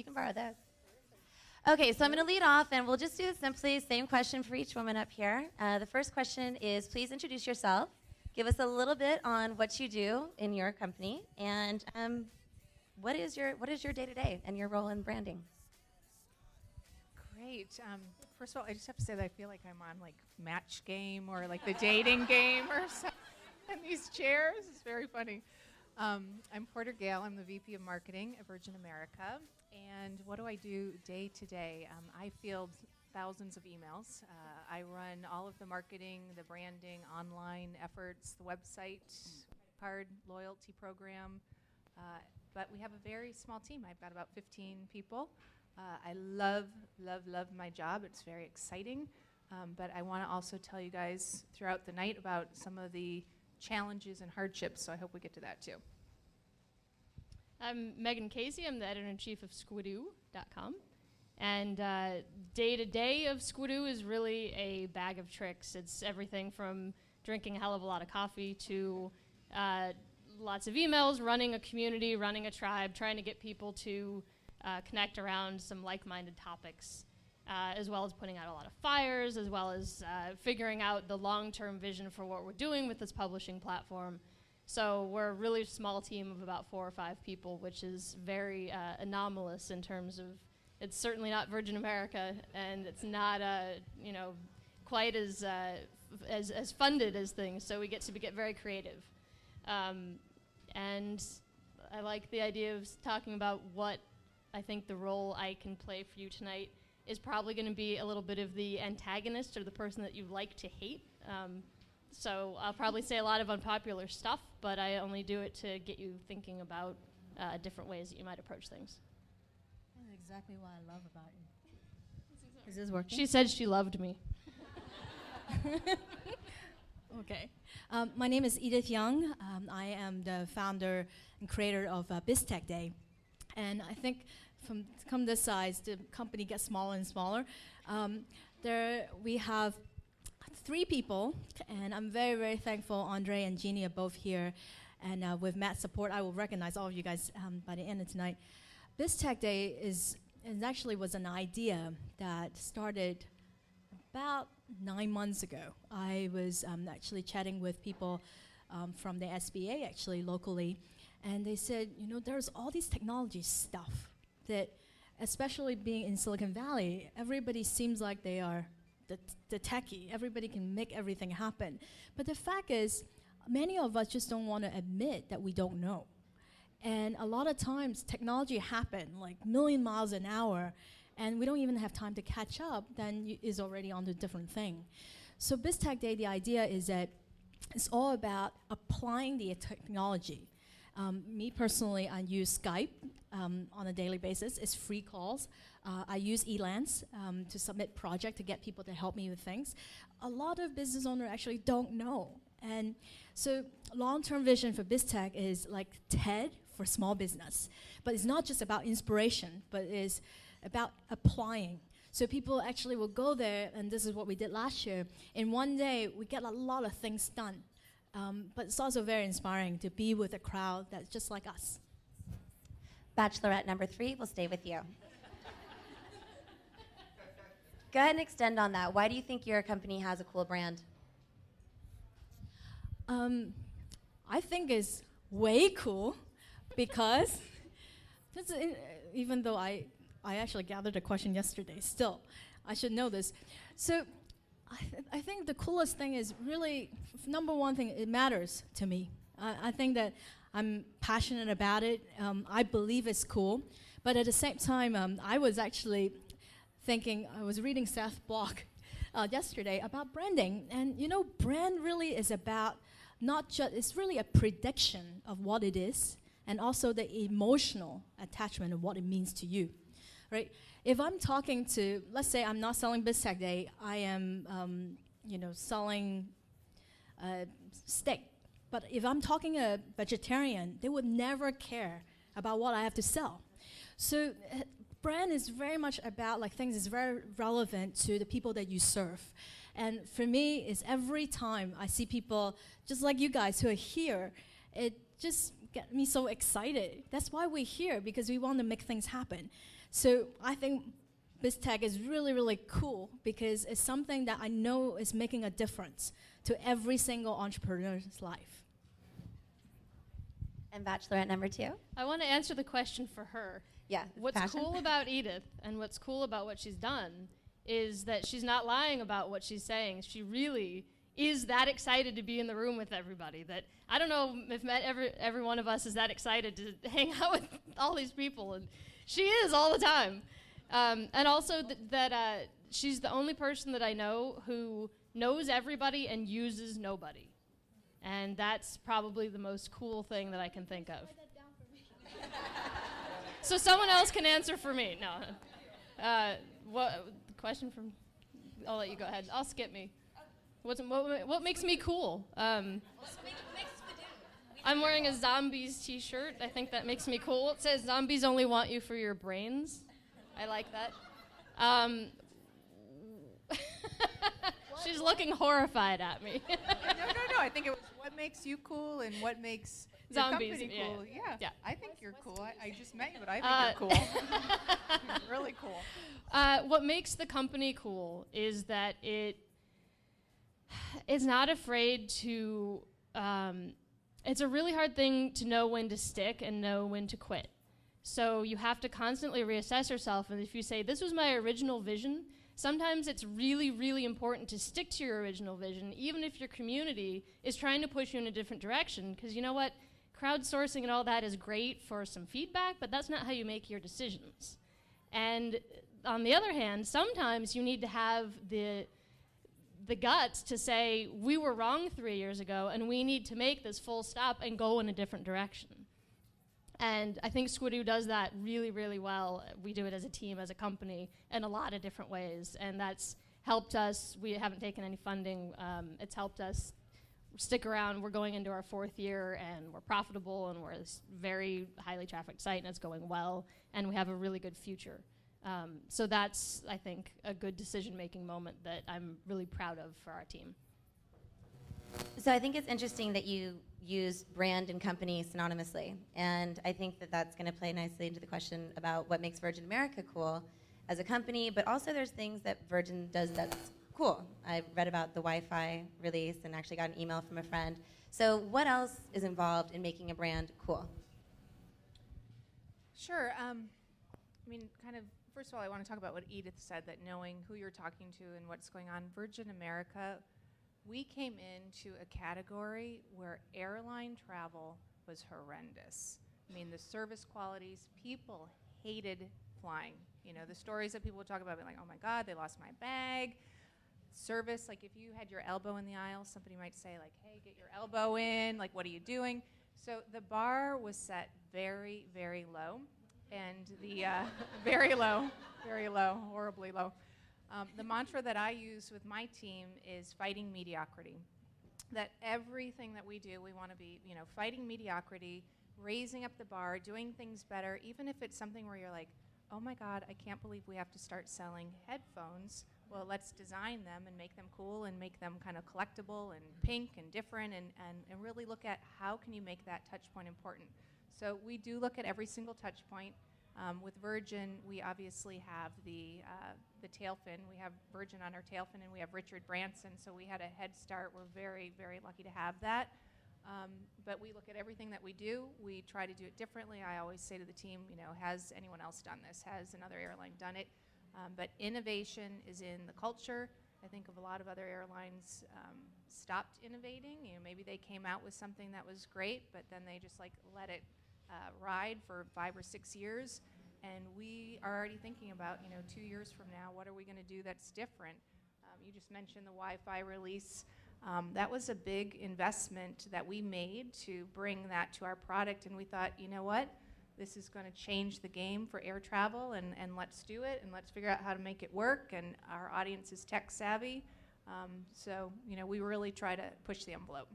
You can borrow this. Okay, so I'm going to lead off, and we'll just do simply same question for each woman up here. The first question is, please introduce yourself. Give us a little bit on what you do in your company, and what is your day-to-day and your role in branding? Great. First of all, I just have to say that I feel like I'm on like Match Game or like the dating game or something in these chairs. It's very funny. I'm Porter Gale. I'm the VP of Marketing at Virgin America. And what do I do day to day? I field thousands of emails. I run all of the marketing, the branding, online efforts, the website, card, loyalty program. But we have a very small team. I've got about 15 people. I love my job. It's very exciting. But I want to also tell you guys throughout the night about some of the challenges and hardships, so I hope we get to that too. I'm Megan Casey. I'm the editor-in-chief of Squidoo.com. And day-to-day of Squidoo is really a bag of tricks. It's everything from drinking a hell of a lot of coffee to lots of emails, running a community, running a tribe, trying to get people to connect around some like-minded topics, as well as putting out a lot of fires, as well as figuring out the long-term vision for what we're doing with this publishing platform. So we're a really small team of about 4 or 5 people, which is very anomalous in terms of, it's certainly not Virgin America, and it's not quite as funded as things. So we get to get very creative, and I like the idea of talking about what I think the role I can play for you tonight is probably going to be a little bit of the antagonist or the person that you like to hate. So I'll probably say a lot of unpopular stuff, but I only do it to get you thinking about different ways that you might approach things. That's exactly what I love about you. Is this working? She said she loved me. Okay. My name is Edith Yeung. I am the founder and creator of BizTechDay. And I think come this size, the company gets smaller and smaller. We have 3 people, and I'm very, very thankful Andre and Jeannie are both here. And with Matt's support, I will recognize all of you guys by the end of tonight. BizTechDay actually was an idea that started about 9 months ago. I was actually chatting with people from the SBA, actually locally, and they said, there's all these technology stuff that, especially being in Silicon Valley, everybody seems like they are the techie. Everybody can make everything happen. But the fact is, many of us just don't want to admit that we don't know. And a lot of times, technology happens like a million miles an hour, and we don't even have time to catch up, then is already on to a different thing. So BizTechDay, the idea is that it's all about applying the technology. Me personally, I use Skype on a daily basis. It's free calls. I use Elance to submit projects to get people to help me with things. A lot of business owners actually don't know. And so long-term vision for BizTech is like TED for small business. But it's not just about inspiration, but it's about applying. So people actually will go there, and this is what we did last year. In one day, we get a lot of things done. But it's also very inspiring to be with a crowd that's just like us. Bachelorette number 3 will stay with you. Go ahead and extend on that. Why do you think your company has a cool brand? I think it's way cool because even though I actually gathered a question yesterday, still, I should know this. So I think the coolest thing is really, number one thing, it matters to me. I think that I'm passionate about it. I believe it's cool. But at the same time, I was actually thinking, I was reading Seth's blog yesterday about branding. And brand really is about it's really a prediction of what it is and also the emotional attachment of what it means to you, right? If I'm talking to, let's say I'm not selling BizTechDay, I am, selling steak. But if I'm talking a vegetarian, they would never care about what I have to sell. So brand is very much about things is very relevant to the people that you serve. And for me, it's every time I see people just like you guys who are here, it just get me so excited. That's why we're here, because we want to make things happen. So I think BizTech is really, really cool because it's something that I know is making a difference to every single entrepreneur's life. And Bachelorette number 2? I want to answer the question for her. Yeah. What's passion. cool about Edith and what's cool about what she's done is that she's not lying about what she's saying. She really is that excited to be in the room with everybody. That I don't know if every one of us is that excited to hang out with all these people, and she is all the time. And also that she's the only person that I know who knows everybody and uses nobody. And that's probably the most cool thing that I can think of. Write that down for me. So someone else can answer for me. No. What question from? I'll let you go ahead. I'll skip me. What makes me cool? I'm wearing a zombies t-shirt. I think that makes me cool. It says zombies only want you for your brains. I like that. She's looking horrified at me. No. I think it was what makes you cool and what makes your Zombies, company yeah. cool. Yeah. I think you're cool. I just met you, but I think you're cool. You're really cool. What makes the company cool is that it is not afraid to. It's a really hard thing to know when to stick and know when to quit. So you have to constantly reassess yourself. And if you say, this was my original vision, sometimes it's really, really important to stick to your original vision, even if your community is trying to push you in a different direction. Because you know what? Crowdsourcing and all that is great for some feedback, but that's not how you make your decisions. And on the other hand, sometimes you need to have the guts to say, we were wrong 3 years ago, and we need to make this full stop and go in a different direction. And I think Squidoo does that really, really well. We do it as a team, as a company, in a lot of different ways. And that's helped us. We haven't taken any funding. It's helped us stick around. We're going into our 4th year, and we're profitable, and we're this very highly trafficked site, and it's going well. And we have a really good future. So that's, I think, a good decision-making moment that I'm really proud of for our team. So I think it's interesting that you use brand and company synonymously. And I think that that's going to play nicely into the question about what makes Virgin America cool as a company, but also there's things that Virgin does that's cool. I read about the Wi-Fi release and actually got an email from a friend. So what else is involved in making a brand cool? Sure. I mean, kind of, first of all, I want to talk about what Edith said, that knowing who you're talking to and what's going on. Virgin America, we came into a category where airline travel was horrendous. I mean, the service qualities, people hated flying. You know, the stories that people would talk about, being like, oh my God, they lost my bag. Service, like if you had your elbow in the aisle, somebody might say like, hey, get your elbow in, like what are you doing? So the bar was set very, very low. And the, very low, horribly low. The mantra that I use with my team is fighting mediocrity. That everything that we do, we want to be, you know, fighting mediocrity, raising up the bar, doing things better, even if it's something where you're like, oh my God, I can't believe we have to start selling headphones. Well, let's design them and make them cool and make them kind of collectible and pink and different and really look at how can you make that touch point important. So we do look at every single touch point. With Virgin, we obviously have the tail fin. We have Virgin on our tail fin, and we have Richard Branson, so we had a head start. We're very, very lucky to have that. But we look at everything that we do. We try to do it differently. I always say to the team, you know, has anyone else done this? Has another airline done it? But innovation is in the culture. I think of a lot of other airlines stopped innovating. You know, maybe they came out with something that was great, but then they just like let it ride for 5 or 6 years, and we are already thinking about, you know, 2 years from now, what are we going to do that's different? You just mentioned the Wi-Fi release. That was a big investment that we made to bring that to our product, and we thought, you know what, this is going to change the game for air travel, and let's do it, and let's figure out how to make it work, and our audience is tech savvy, so, you know, we really try to push the envelope.